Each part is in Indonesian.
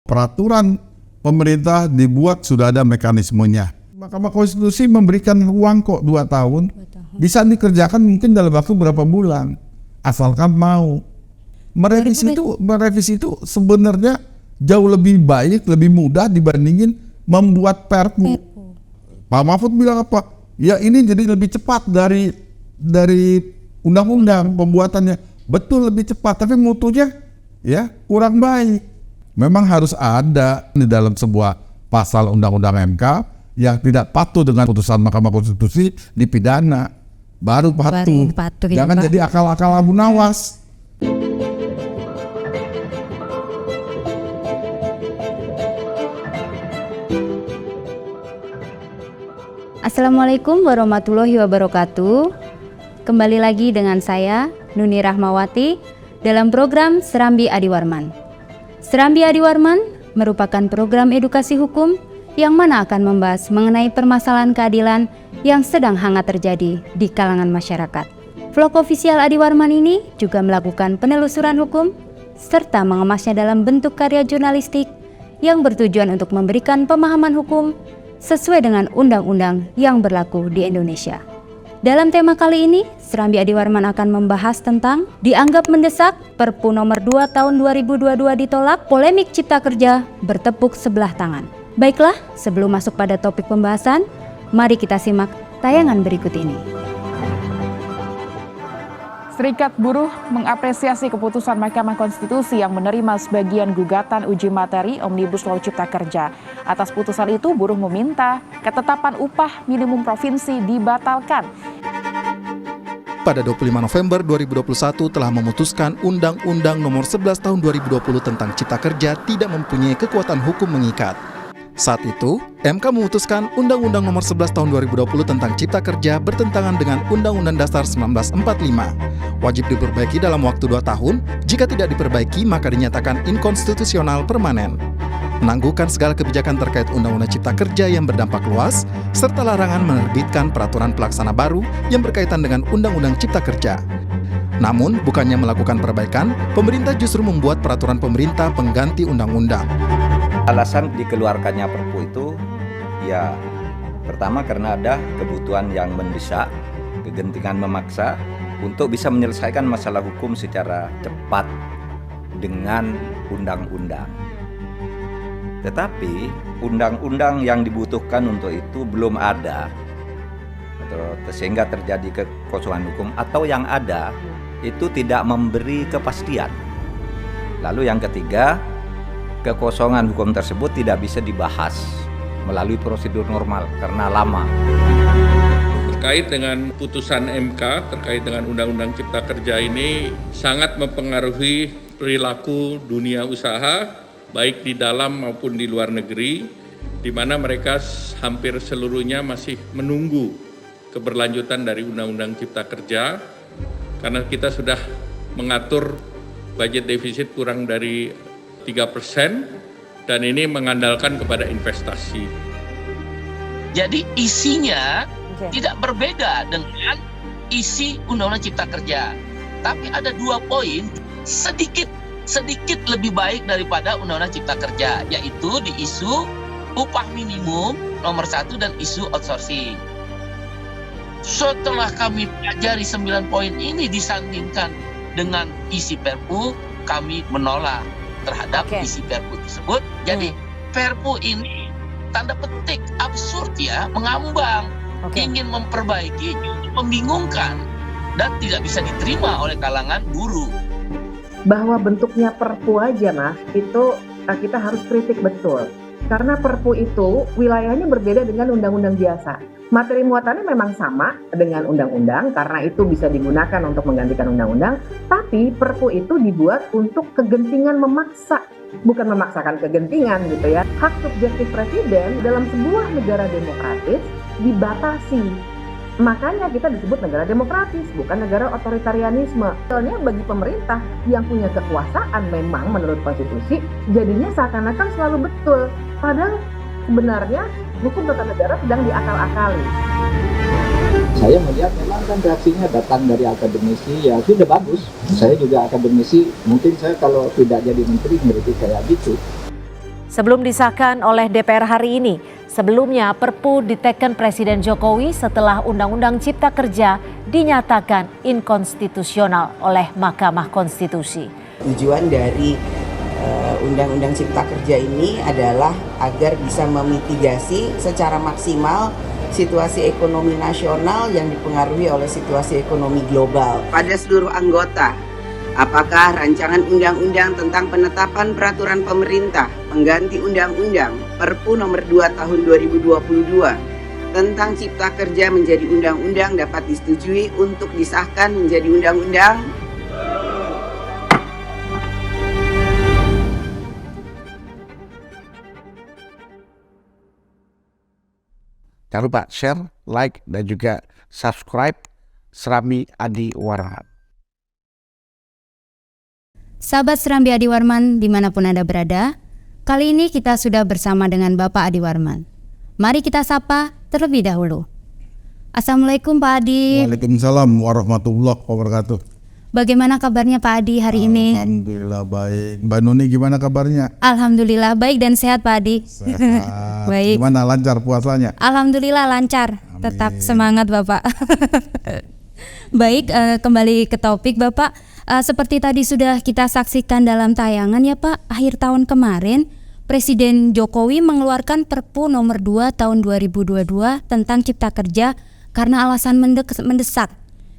Peraturan pemerintah dibuat sudah ada mekanismenya. Mahkamah Konstitusi memberikan ruang kok 2 tahun. Bisa dikerjakan mungkin dalam waktu berapa bulan. Asalkan mau. Merevisi itu sebenarnya jauh lebih baik, lebih mudah dibandingin membuat perpu. Pak Mahfud bilang apa? Ya ini jadi lebih cepat dari undang-undang pembuatannya. Betul lebih cepat, tapi mutunya ya kurang baik. Memang harus ada di dalam sebuah pasal undang-undang MK yang tidak patuh dengan putusan Mahkamah Konstitusi dipidana. Baru patuh. Jangan jadi akal-akal Abu Nawas. Assalamualaikum warahmatullahi wabarakatuh. Kembali lagi dengan saya, Nuni Rahmawati, dalam program Serambi Adiwarman. Serambi Adiwarman merupakan program edukasi hukum yang mana akan membahas mengenai permasalahan keadilan yang sedang hangat terjadi di kalangan masyarakat. Vlog official Adiwarman ini juga melakukan penelusuran hukum serta mengemasnya dalam bentuk karya jurnalistik yang bertujuan untuk memberikan pemahaman hukum sesuai dengan undang-undang yang berlaku di Indonesia. Dalam tema kali ini, Serambi Adiwarman akan membahas tentang dianggap mendesak Perpu nomor 2 tahun 2022 ditolak, polemik cipta kerja bertepuk sebelah tangan. Baiklah, sebelum masuk pada topik pembahasan, mari kita simak tayangan berikut ini. Serikat Buruh mengapresiasi keputusan Mahkamah Konstitusi yang menerima sebagian gugatan uji materi Omnibus Law Cipta Kerja. Atas putusan itu, buruh meminta ketetapan upah minimum provinsi dibatalkan. Pada 25 November 2021 telah memutuskan Undang-Undang Nomor 11 Tahun 2020 tentang Cipta Kerja tidak mempunyai kekuatan hukum mengikat. Saat itu, MK memutuskan Undang-Undang Nomor 11 Tahun 2020 tentang Cipta Kerja bertentangan dengan Undang-Undang Dasar 1945. Wajib diperbaiki dalam waktu 2 tahun, jika tidak diperbaiki maka dinyatakan inkonstitusional permanen. Menangguhkan segala kebijakan terkait Undang-Undang Cipta Kerja yang berdampak luas, serta larangan menerbitkan peraturan pelaksana baru yang berkaitan dengan Undang-Undang Cipta Kerja. Namun, bukannya melakukan perbaikan, pemerintah justru membuat peraturan pemerintah pengganti undang-undang. Alasan dikeluarkannya Perpu itu, ya pertama karena ada kebutuhan yang mendesak, kegentingan memaksa untuk bisa menyelesaikan masalah hukum secara cepat dengan undang-undang. Tetapi undang-undang yang dibutuhkan untuk itu belum ada, sehingga terjadi kekosongan hukum, atau yang ada itu tidak memberi kepastian. Lalu yang ketiga, kekosongan hukum tersebut tidak bisa dibahas melalui prosedur normal karena lama. Terkait dengan putusan MK terkait dengan Undang-Undang Cipta Kerja ini sangat mempengaruhi perilaku dunia usaha baik di dalam maupun di luar negeri, di mana mereka hampir seluruhnya masih menunggu keberlanjutan dari Undang-Undang Cipta Kerja, karena kita sudah mengatur budget defisit kurang dari 3%, dan ini mengandalkan kepada investasi. Jadi isinya tidak berbeda dengan isi Undang-Undang Cipta Kerja, tapi ada 2 poin sedikit lebih baik daripada Undang-Undang Cipta Kerja, yaitu di isu upah minimum nomor 1 dan isu outsourcing. Setelah kami pelajari 9 poin ini disandingkan dengan isi Perpu, kami menolak terhadap isi Perpu tersebut. Jadi Perpu ini tanda petik absurd ya, mengambang, ingin memperbaiki, membingungkan, dan tidak bisa diterima oleh kalangan buruh. Bahwa bentuknya Perpu aja Mas, itu kita harus kritik betul. Karena Perpu itu wilayahnya berbeda dengan undang-undang biasa. Materi muatannya memang sama dengan undang-undang karena itu bisa digunakan untuk menggantikan undang-undang, tapi Perpu itu dibuat untuk kegentingan memaksa, bukan memaksakan kegentingan gitu ya. Hak subjektif presiden dalam sebuah negara demokratis dibatasi. Makanya kita disebut negara demokratis, bukan negara otoritarianisme. Soalnya bagi pemerintah yang punya kekuasaan memang menurut konstitusi, jadinya seakan-akan selalu betul. Padahal sebenarnya hukum tata negara sedang diakal-akali. Saya melihat memang kan reaksinya datang dari akademisi, ya sudah bagus. Saya juga akademisi, mungkin saya kalau tidak jadi menteri ngerti kayak gitu. Sebelum disahkan oleh DPR hari ini, sebelumnya Perpu diteken Presiden Jokowi setelah Undang-Undang Cipta Kerja dinyatakan inkonstitusional oleh Mahkamah Konstitusi. Tujuan dari Undang-Undang Cipta Kerja ini adalah agar bisa memitigasi secara maksimal situasi ekonomi nasional yang dipengaruhi oleh situasi ekonomi global. Pada seluruh anggota, apakah rancangan undang-undang tentang penetapan peraturan pemerintah pengganti undang-undang Perpu nomor 2 tahun 2022 tentang Cipta Kerja menjadi undang-undang dapat disetujui untuk disahkan menjadi undang-undang? Jangan lupa share, like, dan juga subscribe Serambi Adi Warman. Sahabat Serambi Adi Warman dimanapun Anda berada, kali ini kita sudah bersama dengan Bapak Adi Warman. Mari kita sapa terlebih dahulu. Assalamualaikum Pak Adi. Waalaikumsalam warahmatullahi wabarakatuh. Bagaimana kabarnya Pak Adi hari ini? Alhamdulillah baik. Mbak Nuni gimana kabarnya? Alhamdulillah baik dan sehat Pak Adi. Sehat. Baik. Gimana lancar puasanya? Alhamdulillah lancar. Amin. Tetap semangat Bapak. Baik, kembali ke topik Bapak. Seperti tadi sudah kita saksikan dalam tayangan ya Pak, akhir tahun kemarin Presiden Jokowi mengeluarkan Perpu nomor 2 tahun 2022 tentang Cipta Kerja karena alasan mendesak.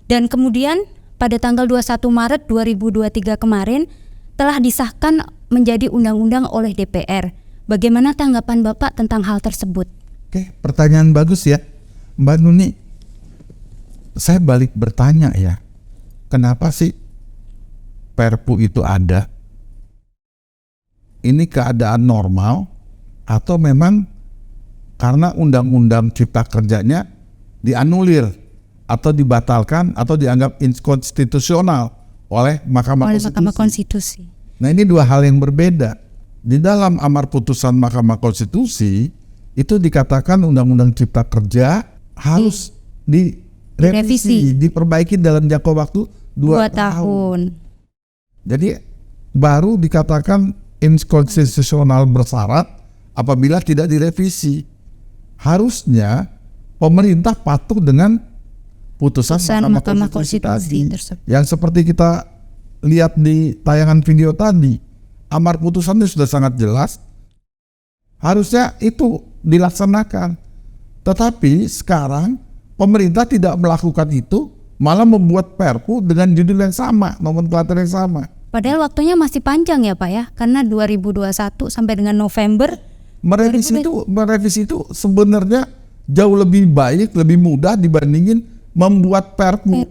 Dan kemudian pada tanggal 21 Maret 2023 kemarin telah disahkan menjadi undang-undang oleh DPR. Bagaimana tanggapan Bapak tentang hal tersebut? Oke, pertanyaan bagus ya Mbak Nuni. Saya balik bertanya ya, kenapa sih Perpu itu ada? Ini keadaan normal atau memang karena undang-undang Cipta Kerjanya dianulir atau dibatalkan atau dianggap inkonstitusional oleh Mahkamah Konstitusi. Nah, ini dua hal yang berbeda. Di dalam amar putusan Mahkamah Konstitusi itu dikatakan Undang-Undang Cipta Kerja harus direvisi, diperbaiki dalam jangka waktu 2 tahun. Jadi baru dikatakan inkonstitusional bersyarat apabila tidak direvisi. Harusnya pemerintah patuh dengan putusan Mahkamah Konstitusi tersebut. Yang seperti kita lihat di tayangan video tadi, amar putusannya sudah sangat jelas. Harusnya itu dilaksanakan. Tetapi sekarang pemerintah tidak melakukan itu, malah membuat Perpu dengan judul yang sama, nomenklatur yang sama. Padahal waktunya masih panjang ya Pak ya, karena 2021 sampai dengan November. Merevisi itu sebenarnya jauh lebih baik, lebih mudah dibandingin membuat Perpu.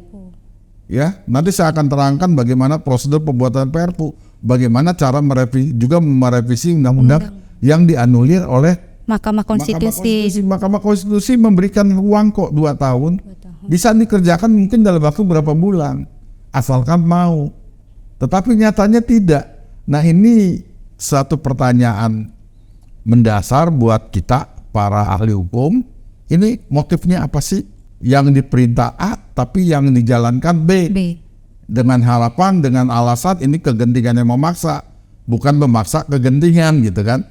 Ya, nanti saya akan terangkan bagaimana prosedur pembuatan Perpu, bagaimana cara merevisi undang-undang yang dianulir oleh Mahkamah Konstitusi. Mahkamah Konstitusi memberikan ruang kok 2 tahun. Bisa dikerjakan mungkin dalam waktu berapa bulan, asalkan mau. Tetapi nyatanya tidak. Nah, ini satu pertanyaan mendasar buat kita para ahli hukum. Ini motifnya apa sih? Yang diperintah A tapi yang dijalankan B. Dengan harapan, dengan alasan ini kegentingan yang memaksa, bukan memaksa kegentingan gitu kan.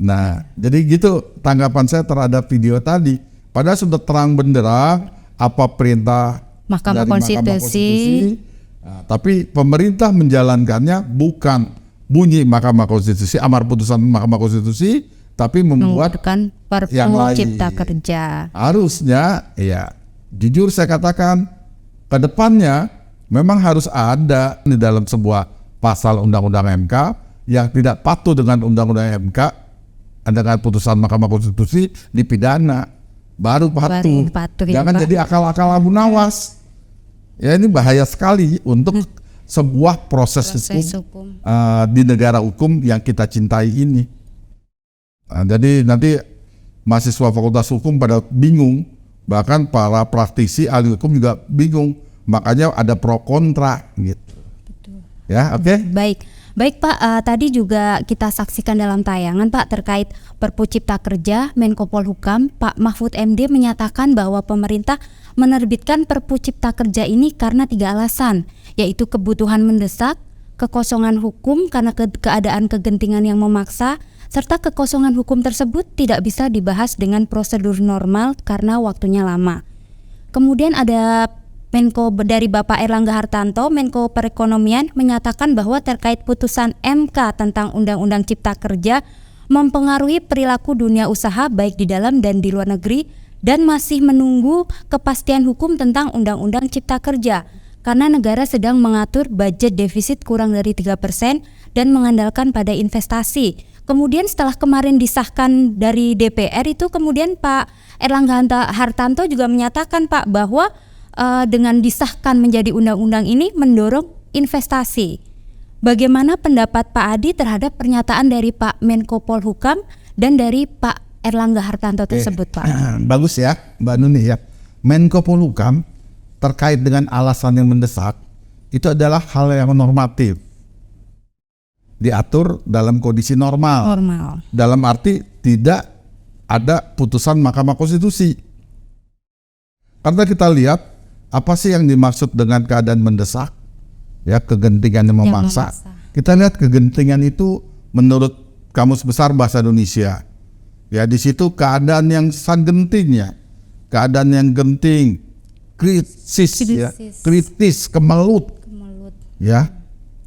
Nah, jadi gitu tanggapan saya terhadap video tadi. Padahal sudah terang benderang apa perintah Mahkamah Konstitusi. Nah, tapi pemerintah menjalankannya bukan bunyi Mahkamah Konstitusi, amar putusan Mahkamah Konstitusi, tapi membuat Perpu Cipta Kerja. Harusnya ya, jujur saya katakan ke depannya memang harus ada di dalam sebuah pasal Undang-Undang MK yang tidak patuh dengan Undang-Undang MK, dengan putusan Mahkamah Konstitusi dipidana, baru patuh. Jangan ya, jadi akal-akal Abu Nawas. Ya, ini bahaya sekali untuk sebuah proses hukum di negara hukum yang kita cintai ini. Nah, jadi nanti mahasiswa Fakultas Hukum pada bingung, bahkan para praktisi ahli hukum juga bingung, makanya ada pro kontra gitu. Betul. Ya, oke. Baik Pak, tadi juga kita saksikan dalam tayangan Pak terkait Perpu Cipta Kerja, Menko Polhukam Pak Mahfud MD menyatakan bahwa pemerintah menerbitkan Perpu Cipta Kerja ini karena 3 alasan, yaitu kebutuhan mendesak, kekosongan hukum karena keadaan kegentingan yang memaksa, serta kekosongan hukum tersebut tidak bisa dibahas dengan prosedur normal karena waktunya lama. Kemudian ada Menko dari Bapak Erlangga Hartanto, Menko Perekonomian, menyatakan bahwa terkait putusan MK tentang Undang-Undang Cipta Kerja mempengaruhi perilaku dunia usaha baik di dalam dan di luar negeri, dan masih menunggu kepastian hukum tentang Undang-Undang Cipta Kerja karena negara sedang mengatur budget defisit kurang dari 3% dan mengandalkan pada investasi. Kemudian setelah kemarin disahkan dari DPR itu, kemudian Pak Erlangga Hartanto juga menyatakan Pak bahwa dengan disahkan menjadi undang-undang ini mendorong investasi. Bagaimana pendapat Pak Adi terhadap pernyataan dari Pak Menko Polhukam dan dari Pak Erlangga Hartanto tersebut, Pak? Bagus ya, Mbak Nuni ya. Menko Polhukam terkait dengan alasan yang mendesak itu adalah hal yang normatif. Diatur dalam kondisi normal. Dalam arti tidak ada putusan Mahkamah Konstitusi. Karena kita lihat apa sih yang dimaksud dengan keadaan mendesak, ya, kegentingan yang memaksa. Kita lihat kegentingan itu menurut Kamus Besar Bahasa Indonesia. Ya, di situ keadaan yang sangat gentingnya, keadaan yang genting, krisis. Ya, kritis, kemelut. Ya.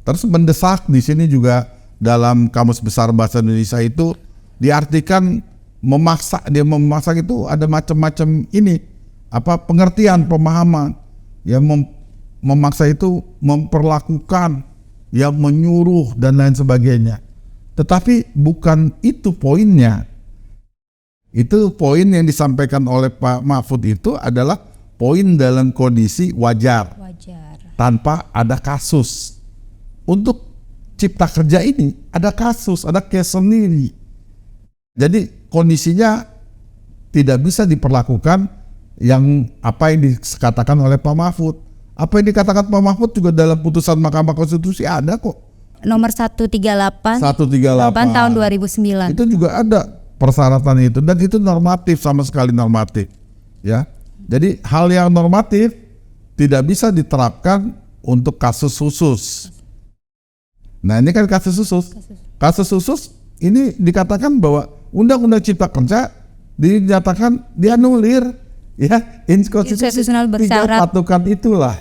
Terus mendesak di sini juga dalam Kamus Besar Bahasa Indonesia itu diartikan memaksa. Dia memaksa itu ada macam-macam pengertian, pemahaman. Ya, memaksa itu memperlakukan, ya, menyuruh dan lain sebagainya. Tetapi bukan itu poinnya. Itu poin yang disampaikan oleh Pak Mahfud itu adalah poin dalam kondisi wajar. Tanpa ada kasus. Untuk Cipta Kerja ini ada kasus, ada case sendiri. Jadi kondisinya tidak bisa diperlakukan yang apa yang dikatakan oleh Pak Mahfud. Apa yang dikatakan Pak Mahfud juga dalam putusan Mahkamah Konstitusi ada kok. Nomor 138 tahun 2009. Itu juga ada persyaratan itu, dan itu normatif, sama sekali normatif. Ya. Jadi hal yang normatif tidak bisa diterapkan untuk kasus khusus. Nah, ini kan kasus khusus. Kasus khusus ini dikatakan bahwa Undang-Undang Cipta Kerja dinyatakan dianulir, ya, inkonstitusional bersyarat. Tinggal patukan itulah,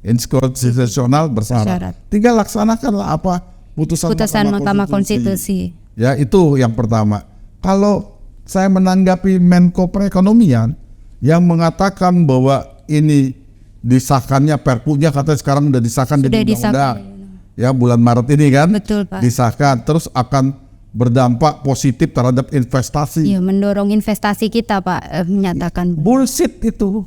inkonstitusional bersyarat. Tinggal laksanakanlah apa putusan Mahkamah Konstitusi. Ya, itu yang pertama. Kalau saya menanggapi Menko Perekonomian yang mengatakan bahwa ini disahkannya perpunya, katanya sekarang sudah disahkan di undang-undang. Ya, bulan Maret ini kan. Betul, Pak. Disahkan, terus akan berdampak positif terhadap investasi. Ya, mendorong investasi kita, Pak, menyatakan. Bullshit itu.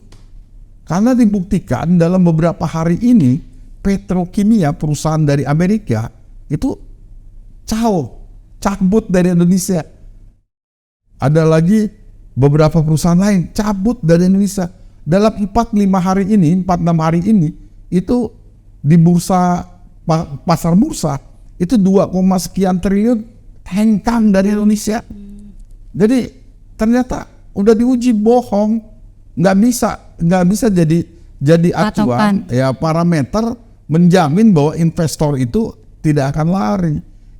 Karena dibuktikan dalam beberapa hari ini petrokimia perusahaan dari Amerika itu cabut dari Indonesia. Ada lagi beberapa perusahaan lain cabut dari Indonesia. Dalam 4-6 hari ini itu di bursa, pasar bursa itu 2, sekian triliun hengkang dari Indonesia. Jadi ternyata udah diuji bohong, nggak bisa jadi acuan, ya, parameter menjamin bahwa investor itu tidak akan lari.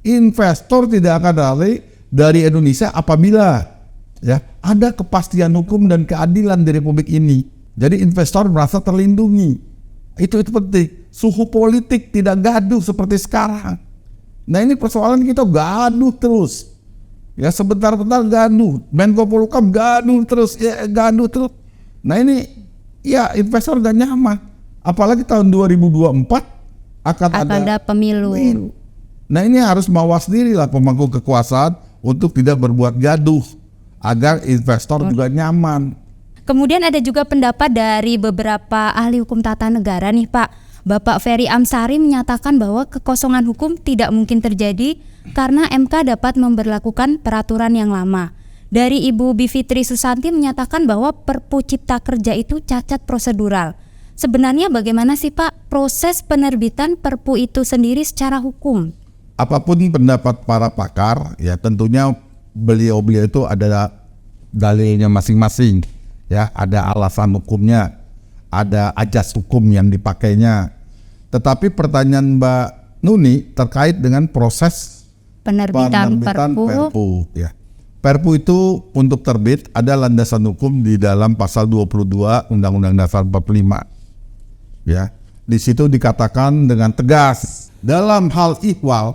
Investor tidak akan lari dari Indonesia apabila, ya, ada kepastian hukum dan keadilan di Republik ini. Jadi investor merasa terlindungi. Itu penting. Suhu politik tidak gaduh seperti sekarang. Nah, ini persoalan kita gaduh terus. Ya, sebentar-bentar gaduh. Menko Polhukam gaduh terus. Nah, ini ya investor gak nyaman. Apalagi tahun 2024 akan ada pemilu. Nah, ini harus mawas diri lah pemangku kekuasaan untuk tidak berbuat gaduh agar investor juga nyaman. Kemudian ada juga pendapat dari beberapa ahli hukum tata negara nih, Pak. Bapak Ferry Amsari menyatakan bahwa kekosongan hukum tidak mungkin terjadi karena MK dapat memberlakukan peraturan yang lama. Dari Ibu Bivitri Susanti menyatakan bahwa Perpu Cipta Kerja itu cacat prosedural. Sebenarnya bagaimana sih, Pak, proses penerbitan Perpu itu sendiri secara hukum? Apapun pendapat para pakar, ya tentunya beliau itu ada dalilnya masing-masing. Ya, ada alasan hukumnya, ada ajas hukum yang dipakainya. Tetapi pertanyaan Mbak Nuni terkait dengan proses Penerbitan Perpu. Ya. Perpu itu untuk terbit ada landasan hukum di dalam pasal 22 Undang-Undang Dasar 45. Ya. Di situ dikatakan dengan tegas dalam hal ihwal,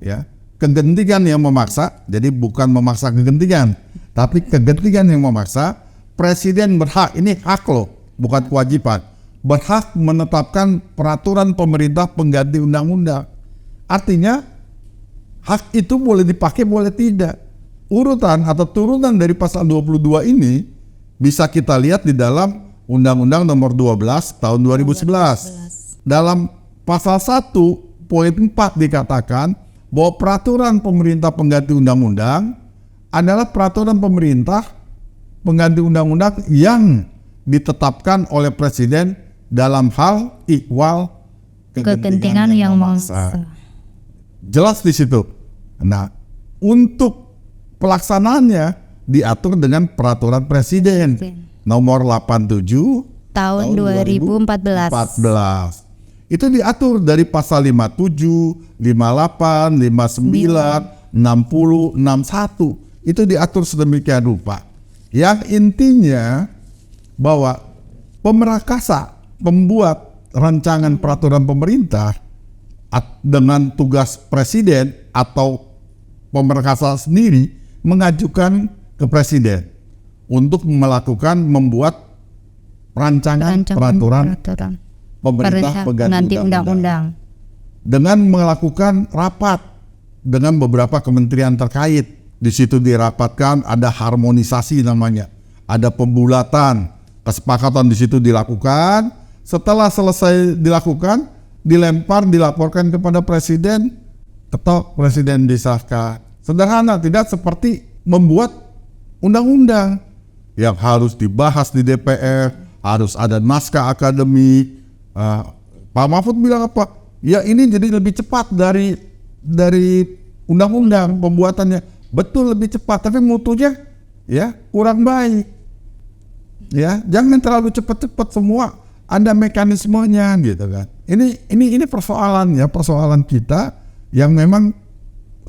ya, kegentingan yang memaksa, jadi bukan memaksa kegentingan, tapi kegentingan yang memaksa, presiden berhak, ini hak loh, bukan kewajiban, berhak menetapkan peraturan pemerintah pengganti undang-undang. Artinya hak itu boleh dipakai, boleh tidak. Urutan atau turunan dari pasal 22 ini bisa kita lihat di dalam Undang-Undang Nomor 12 Tahun 2011. Dalam pasal 1 poin 4 dikatakan bahwa peraturan pemerintah pengganti undang-undang adalah peraturan pemerintah pengganti undang-undang yang ditetapkan oleh presiden dalam hal ihwal kegentingan yang memaksa. Jelas di situ. Nah, untuk pelaksanaannya diatur dengan peraturan presiden nomor 87 tahun 2014. Itu diatur dari pasal 57, 58, 59, 60, 61. Itu diatur sedemikian rupa. Yang intinya bahwa pemerakasa pembuat rancangan peraturan pemerintah dengan tugas presiden atau pemerakasa sendiri mengajukan ke presiden untuk membuat rancangan peraturan pemerintah pengganti undang-undang dengan melakukan rapat dengan beberapa kementerian terkait. Di situ dirapatkan, ada harmonisasi namanya, ada pembulatan, kesepakatan di situ dilakukan. Setelah selesai dilakukan, dilaporkan kepada presiden, ketok presiden disahkan. Sederhana, tidak seperti membuat undang-undang yang harus dibahas di DPR, harus ada naskah akademik. Pak Mahfud bilang apa? Ya ini jadi lebih cepat dari undang-undang pembuatannya. Betul lebih cepat, tapi mutunya ya kurang baik. Ya, jangan terlalu cepat-cepat semua, ada mekanismenya gitu kan. Ini persoalan kita yang memang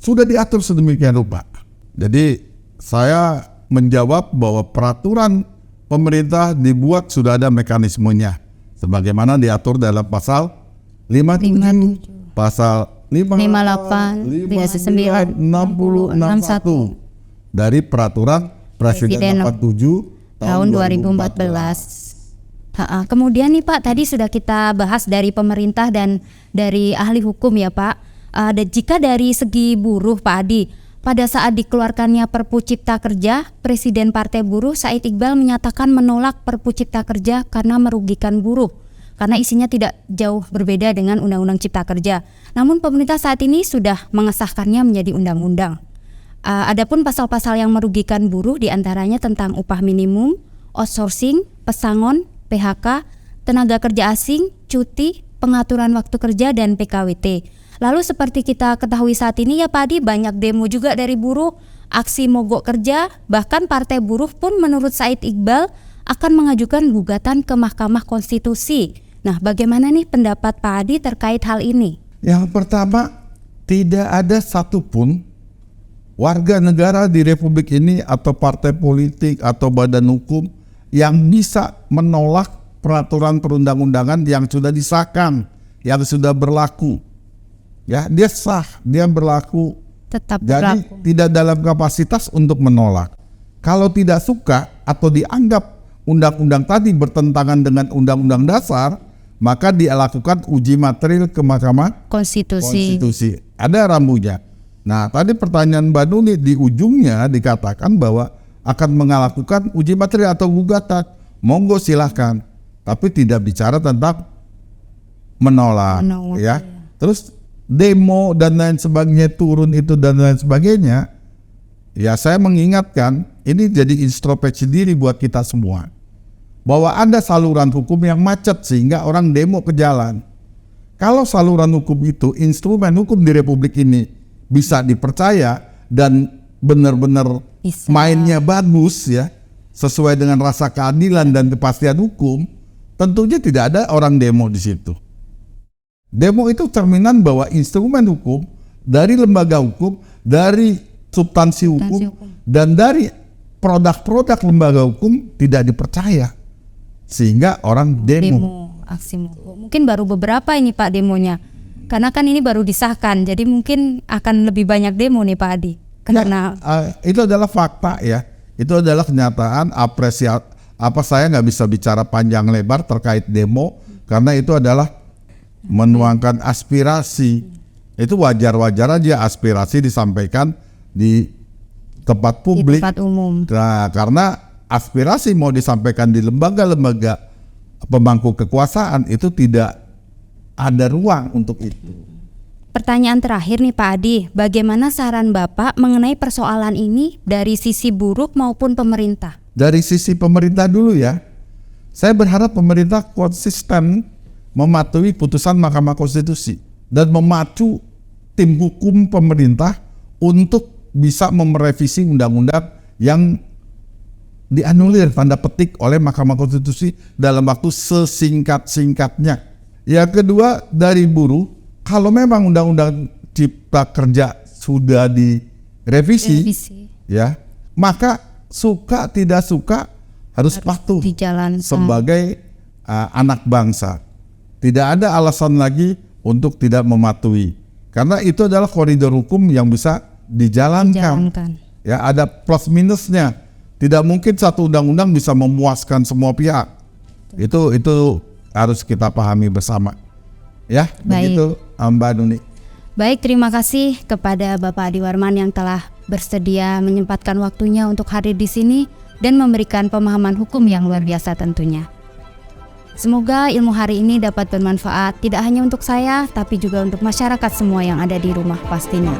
sudah diatur sedemikian rupa. Jadi saya menjawab bahwa peraturan pemerintah dibuat sudah ada mekanismenya sebagaimana diatur dalam pasal 57, pasal 58, 59, 60, 61 dari peraturan Presiden 87 tahun 2014. Kemudian nih Pak, tadi sudah kita bahas dari pemerintah dan dari ahli hukum ya Pak. Jika dari segi buruh Pak Adi, pada saat dikeluarkannya Perpu Cipta Kerja, Presiden Partai Buruh Said Iqbal menyatakan menolak Perpu Cipta Kerja karena merugikan buruh, karena isinya tidak jauh berbeda dengan Undang-Undang Cipta Kerja. Namun pemerintah saat ini sudah mengesahkannya menjadi undang-undang. Adapun pasal-pasal yang merugikan buruh diantaranya tentang upah minimum, outsourcing, pesangon, PHK, tenaga kerja asing, cuti, pengaturan waktu kerja, dan PKWT. Lalu seperti kita ketahui saat ini ya Pak Adi, banyak demo juga dari buruh, aksi mogok kerja, bahkan Partai Buruh pun menurut Said Iqbal akan mengajukan gugatan ke Mahkamah Konstitusi. Nah, bagaimana nih pendapat Pak Adi terkait hal ini? Yang pertama, tidak ada satupun warga negara di Republik ini atau partai politik atau badan hukum yang bisa menolak peraturan perundang-undangan yang sudah disahkan, yang sudah berlaku. Ya, dia sah, dia berlaku. Tetap jadi berlaku. Tidak dalam kapasitas untuk menolak. Kalau tidak suka atau dianggap undang-undang tadi bertentangan dengan undang-undang dasar, maka dia lakukan uji materil ke Mahkamah Konstitusi. Ada rambunya. Nah, tadi pertanyaan Mbak Nuni di ujungnya dikatakan bahwa akan melakukan uji materil atau gugatan. Monggo silahkan, tapi tidak bicara tentang menolak. Ya. Terus demo dan lain sebagainya, turun itu dan lain sebagainya, ya saya mengingatkan ini jadi introspeksi diri buat kita semua bahwa ada saluran hukum yang macet sehingga orang demo ke jalan. Kalau saluran hukum itu, instrumen hukum di Republik ini bisa dipercaya dan benar-benar mainnya bagus ya, sesuai dengan rasa keadilan dan kepastian hukum, tentunya tidak ada orang demo di situ. Demo itu cerminan bahwa instrumen hukum dari lembaga hukum, dari substansi hukum, dan dari produk-produk lembaga hukum tidak dipercaya. Sehingga orang demo. Aksi mogok. Mungkin baru beberapa ini Pak demonya. Karena kan ini baru disahkan, jadi mungkin akan lebih banyak demo nih Pak Adi. Karena itu adalah fakta ya. Itu adalah kenyataan, saya nggak bisa bicara panjang lebar terkait demo, karena itu adalah menuangkan aspirasi. Itu wajar-wajar aja aspirasi disampaikan di tempat publik. Di tempat umum. Nah, karena aspirasi mau disampaikan di lembaga-lembaga pemangku kekuasaan itu tidak ada ruang untuk itu. Pertanyaan terakhir nih Pak Adi, bagaimana saran Bapak mengenai persoalan ini dari sisi buruh maupun pemerintah? Dari sisi pemerintah dulu ya, saya berharap pemerintah konsisten mematuhi putusan Mahkamah Konstitusi dan memacu tim hukum pemerintah untuk bisa merevisi undang-undang yang dianulir tanda petik oleh Mahkamah Konstitusi dalam waktu sesingkat-singkatnya. Yang kedua, dari buruh, kalau memang undang-undang cipta kerja sudah direvisi, ya, maka suka tidak suka harus patuh sebagai anak bangsa. Tidak ada alasan lagi untuk tidak mematuhi, karena itu adalah koridor hukum yang bisa dijalankan. Ya, ada plus minusnya. Tidak mungkin satu undang-undang bisa memuaskan semua pihak. Itu harus kita pahami bersama. Ya, begitu Mbak Nuni. Baik, terima kasih kepada Bapak Adi Warman yang telah bersedia menyempatkan waktunya untuk hadir di sini dan memberikan pemahaman hukum yang luar biasa tentunya. Semoga ilmu hari ini dapat bermanfaat tidak hanya untuk saya, tapi juga untuk masyarakat semua yang ada di rumah pastinya.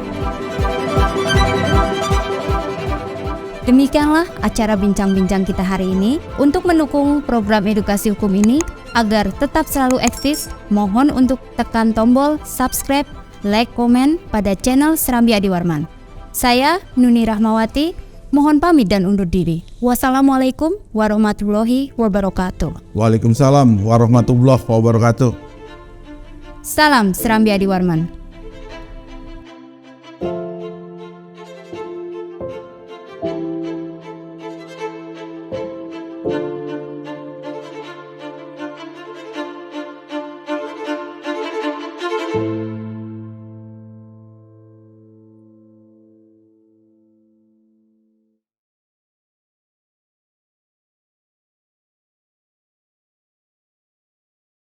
Demikianlah acara bincang-bincang kita hari ini. Untuk mendukung program edukasi hukum ini agar tetap selalu eksis, mohon untuk tekan tombol subscribe, like, komen pada channel Serambi Adi Warman. Saya Nuni Rahmawati, mohon pamit dan undur diri. Wassalamualaikum warahmatullahi wabarakatuh. Waalaikumsalam warahmatullahi wabarakatuh. Salam Serambi Adi Warman.